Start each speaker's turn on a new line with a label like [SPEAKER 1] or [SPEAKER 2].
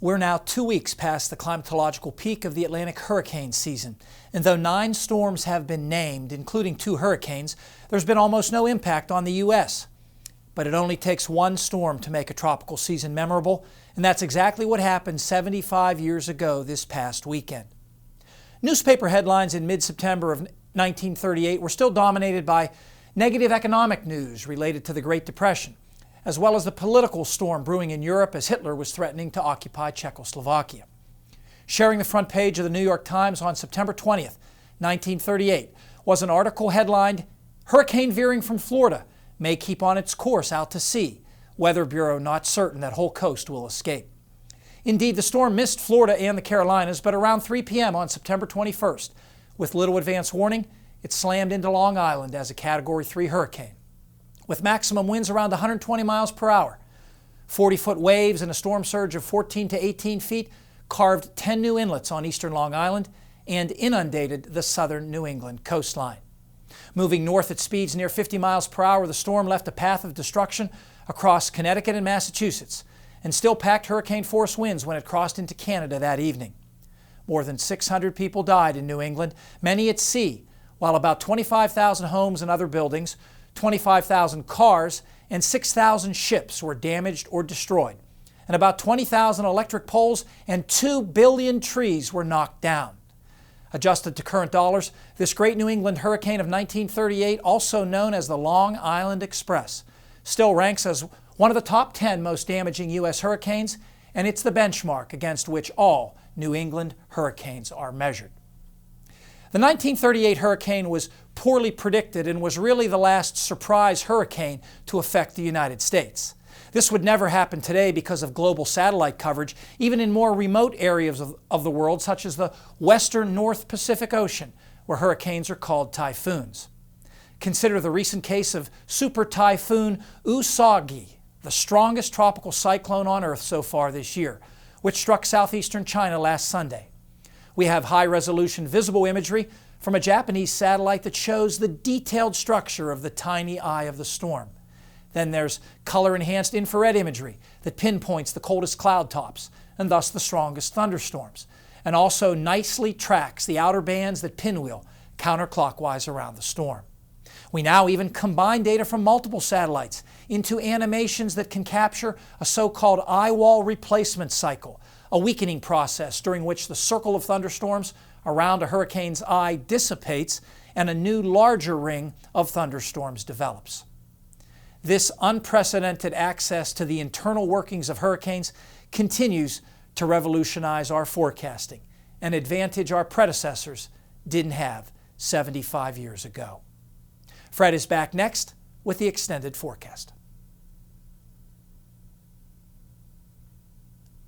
[SPEAKER 1] We're now 2 weeks past the climatological peak of the Atlantic hurricane season, and though 9 storms have been named, including 2 hurricanes, there's been almost no impact on the U.S. But it only takes one storm to make a tropical season memorable, and that's exactly what happened 75 years ago this past weekend. Newspaper headlines in mid-September of 1938 were still dominated by negative economic news related to the Great Depression, as well as the political storm brewing in Europe as Hitler was threatening to occupy Czechoslovakia. Sharing the front page of the New York Times on September 20th, 1938, was an article headlined, "Hurricane veering from Florida may keep on its course out to sea. Weather Bureau not certain that whole coast will escape." Indeed, the storm missed Florida and the Carolinas, but around 3 p.m. on September 21st, with little advance warning, it slammed into Long Island as a Category 3 hurricane. With maximum winds around 120 miles per hour, 40-foot waves and a storm surge of 14 to 18 feet carved 10 new inlets on eastern Long Island and inundated the southern New England coastline. Moving north at speeds near 50 miles per hour, the storm left a path of destruction across Connecticut and Massachusetts, and still packed hurricane-force winds when it crossed into Canada that evening. More than 600 people died in New England, many at sea, while about 25,000 homes and other buildings, 25,000 cars, and 6,000 ships were damaged or destroyed, and about 20,000 electric poles and 2 billion trees were knocked down. Adjusted to current dollars, this great New England hurricane of 1938, also known as the Long Island Express, still ranks as one of the top 10 most damaging U.S. hurricanes, and it's the benchmark against which all New England hurricanes are measured. The 1938 hurricane was poorly predicted and was really the last surprise hurricane to affect the United States. This would never happen today because of global satellite coverage, even in more remote areas of the world, such as the western North Pacific Ocean, where hurricanes are called typhoons. Consider the recent case of Super Typhoon Usagi, the strongest tropical cyclone on Earth so far this year, which struck southeastern China last Sunday. We have high-resolution visible imagery from a Japanese satellite that shows the detailed structure of the tiny eye of the storm. Then there's color-enhanced infrared imagery that pinpoints the coldest cloud tops and thus the strongest thunderstorms, and also nicely tracks the outer bands that pinwheel counterclockwise around the storm. We now even combine data from multiple satellites into animations that can capture a so-called eye wall replacement cycle, a weakening process during which the circle of thunderstorms around a hurricane's eye dissipates and a new larger ring of thunderstorms develops. This unprecedented access to the internal workings of hurricanes continues to revolutionize our forecasting, an advantage our predecessors didn't have 75 years ago. Fred is back next with the extended forecast.